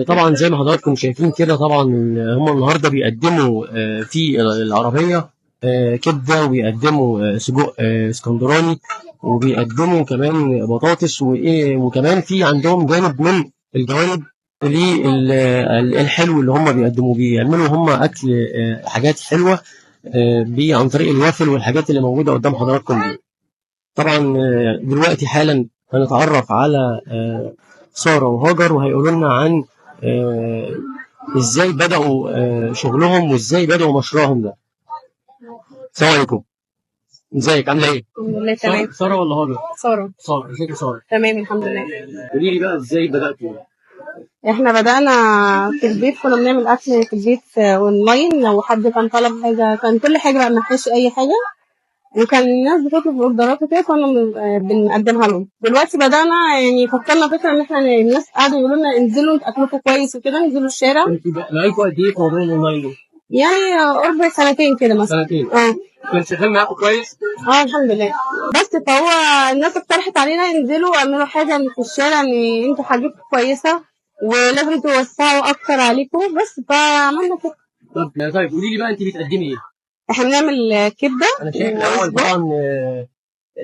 طبعا زي ما حضراتكم شايفين كده، طبعا هم النهارده بيقدموا في العربيه كبده، وبيقدموا سجق اسكندراني، وبيقدموا كمان بطاطس، وايه وكمان في عندهم جانب من الجوانب للحلو اللي هم بيقدموا بيه، يعملوا هم اكل حاجات حلوه عن طريق الوافل والحاجات اللي موجوده قدام حضراتكم دي. طبعا دلوقتي حالا هنتعرف على سارة وهاجر، وهيقولوا لنا عن ازاي بدأوا شغلهم وازاي بدأوا مشروعهم ده. السلام عليكم، ازيك عامله ايه؟ الحمد لله تمام. سارة ولا هاجر؟ سارة. ازيك يا سارة؟ تمام الحمد لله. قولي لي بقى ازاي بدأتوا؟ احنا بدأنا في البيت، كنا بنعمل اكل في البيت اونلاين. لو حد كان طلب حاجة، كان كل حاجة بقى، محتاج اي حاجة، وكان الناس بتطلب اوردرات وكده، كنا بنقدمها لهم. دلوقتي بدأنا يعني فكرنا فكرة ان احنا الناس قعدوا يقولوا لنا انزلوا انتوا اكلكم كويس وكده، انزلوا الشارع. انتوا بقالكم قد ايه في موضوع الاونلاين؟ يعني قرب سنتين كده مثلا. سنتين. كان شغال معاكم كويس؟ الحمد لله. بس فهو الناس اقترحت علينا انزلوا اعملوا حاجة في الشارع، ان انتوا حاجتكم كويسة ولازم توسعوا اكتر عليكم، بس فعملنا كده. طيب قولي لي بقى، انت بتقدمي ايه؟ احنا بنعمل كبده. انا شايف الاول طبعا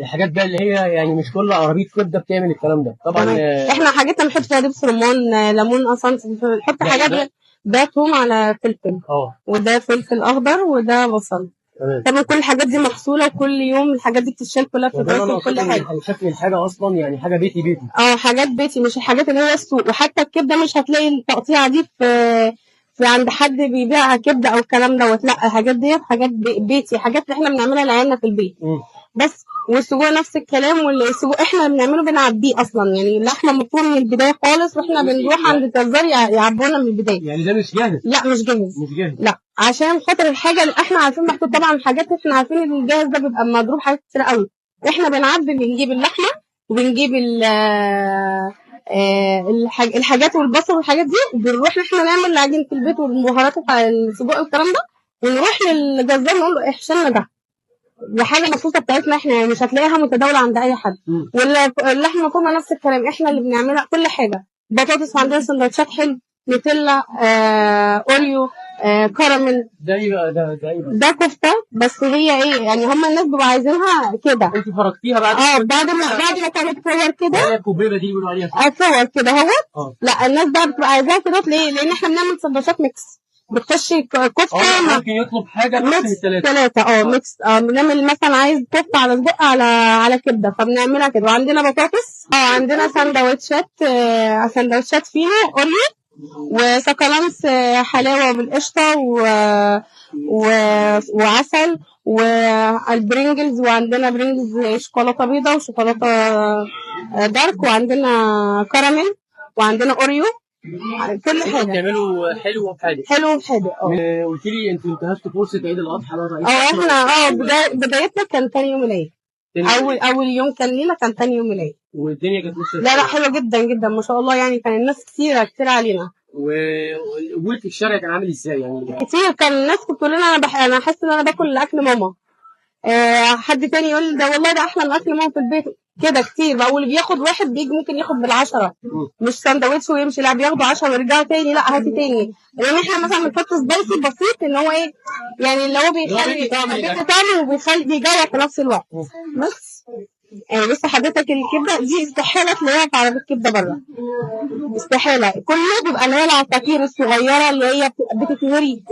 الحاجات بقى اللي هي يعني مش كل عربيه كبده بتعمل الكلام ده طبعا. احنا حاجتنا بنحط فيها دبس رمان، ليمون، اصلا بنحط حاجات. ده توم على فلفل، وده فلفل اخضر، وده بصل. طبعا كل الحاجات دي مغسوله، وكل يوم الحاجات دي بتتشال كلها في الغسل، كل حاجه. شكل الحاجه اصلا يعني حاجه بيتي. حاجات بيتي، مش الحاجات اللي هي السوق. وحتى الكبده مش هتلاقي التقطيعه دي في عند حد بيبيع كبده او الكلام دوت. لا، الحاجات دي حاجات بيتي، حاجات احنا بنعملها لعيالنا في البيت. بس والسجق نفس الكلام. والسجق احنا بنعمله بنعبيه اصلا، يعني اللحمه مفرومه من البدايه خالص، واحنا بنروح عند الجزار يعبونا من البدايه. يعني ده مش جاهز؟ لا مش جاهز. لا، عشان خاطر الحاجه اللي احنا عارفين محطوط. طبعا الحاجات احنا عارفين ان الجاهز ده بيبقى مضروب حاجات كتير قوي. احنا بنعبي، بنجيب اللحمه، وبنجيب الحاجات والبصل والحاجات دي، بنروح احنا نعمل العجين في البيت والبهارات بتاع السجق والكلام ده، ونروح للجزار نقول له احشي لنا ده. دي حاجه مخصوصه بتاعتنا احنا، مش هتلاقيها متداوله عند اي حد. واللحمه المفرومه نفس الكلام، احنا اللي بنعملها كل حاجه. بطاطس عندنا سندوتشات حلو، نوتيلا، اوريو، كراميل. ده ايه بقى؟ ده ايه بقى؟ ده كفته، بس هي ايه يعني، هم الناس بيبقوا عايزينها كده. انت فرقتيها بعد بعد ما كانت صور كده. هي الكوبيبه دي بيقولوا عليها صور كده اهو. لا، الناس بقى بتبقى عايزاها كده. ليه؟ لان احنا بنعمل سندوتشات ميكس. بتخش كفته ممكن يطلب حاجه ميكس من ثلاثه. ميكس. بنعمل مثلا عايز كفته على سجق على كبده، فبنعملها كده. وعندنا بطاطس. عندنا سندوتشات فيها اوريو وسكالانس، حلاوه بالقشطه وعسل، والبرينجلز. وعندنا برينجلز شوكولاته بيضه وشوكولاته دارك، وعندنا كراميل، وعندنا اوريو. كل حاجه بتعملوا حلو وحادق. قلت لي انتوا انتهزتوا فرصه عيد الاضحى ده. احنا بدايتنا كان تاني يوم العيد. اول يوم كان لينا كان تاني يوم العيد. والدنيا كانت ماشيه؟ لا حلوه جدا جدا ما شاء الله. يعني كان الناس كتير علينا. والقبول في الشارع كان عامل ازاي يعني؟ كتير. كان الناس بتقول لنا انا حاسه ان انا باكل اكل ماما. حد تاني يقول لي ده والله ده احلى من اكل ماما في البيت. كده كتير بقى. واللي بياخد واحد بيجي ممكن ياخد بالعشرة، مش سندوتش ويمشي. لا، بياخدوا 10 ويرجعوا تاني. لا، هاتي تاني. لان احنا مثلا بنحط سبايسي بسيط، ان هو ايه يعني، اللي هو بيخلي طعم وبيخلي بيجوع في نفس الوقت. بس حضرتك الكبده دي استحاله تلاقيها في عربيه كبده بره. استحاله. كله بيبقى اللي هي العصافير الصغيره اللي هي بتتهري،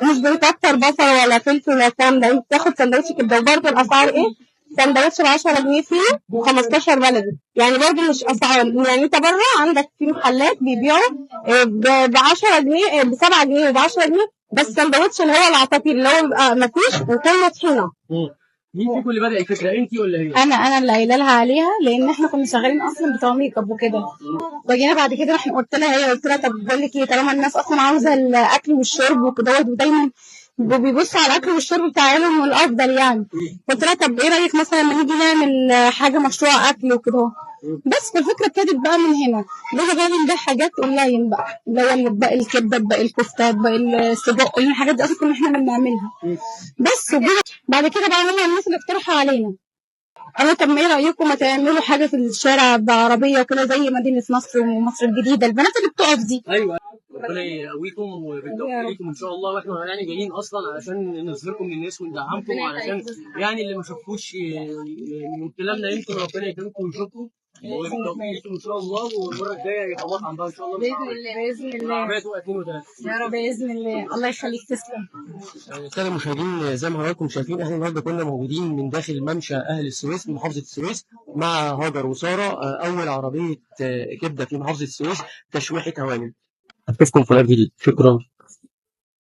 مش بنكتر بصل ولا فلفل ولا الكلام ده. انت تاخد سندوتش كبده. وبرده الاسعار ايه؟ سندوتش ب 10 جنيه فيه و15 بلدي. يعني برده مش اسعار. يعني انت بره عندك في محلات بيبيعوا ب 10 جنيه، ب 7 جنيه وب 10 جنيه. بس سندوتش اللي هو العصافير اللي هو بيبقى مفيش وكله طحينه. مين فيكم اللي بدأ الفكره، انت ولا هي؟ انا اللي قايله لها عليها، لان احنا كنا شغالين اصلا بتوع ميك اب وكده. وجينا بعد كده احنا قلت لها طب بقول لك ايه، طالما الناس اصلا عاوزه الاكل والشرب وكده، ودايما بيبصوا على الاكل والشرب بتاع عيالهم الافضل يعني. قلت لها طب ايه رايك مثلا لما نيجي نعمل حاجه مشروع اكل وكده. بس الفكره ابتدت بقى من هنا. بقى بنبيع حاجات اونلاين بقى، اللي هو باقي الكبده، باقي الكفتات، باقي السجق. الحاجات دي اصلا كنا احنا بنعملها. بس بعد كده بقى هم الناس اللي اقترحوا علينا. انا طب ما ايه رايكم ما تعملوا حاجه في الشارع بعربيه وكده زي مدينه نصر ومصر الجديده، البنات اللي بتقف دي. ايوه ربنا يقويكم وبالتوفيق ليكم ان شاء الله، واحنا يعني جايين اصلا علشان نظهركم للناس وندعمكم، وعلشان يعني اللي ما شافوش من كلامنا يمكن ربنا يكرمكم ويشوفكم، وبالتوفيق ليكم ان شاء الله. والمره الجايه يبقى مطعم بقى ان شاء الله باذن الله عربيات واثنين وثلاثه. يا رب باذن الله، الله يخليك تسلم. السادة المشاهدين، زي ما حضراتكم شايفين احنا النهارده كنا موجودين من داخل ممشى اهل السويس من محافظه السويس مع هاجر وساره، اول عربيه كبده في محافظه السويس تشويحه هوانم. اشوفكم في لايف جديد، شكرا.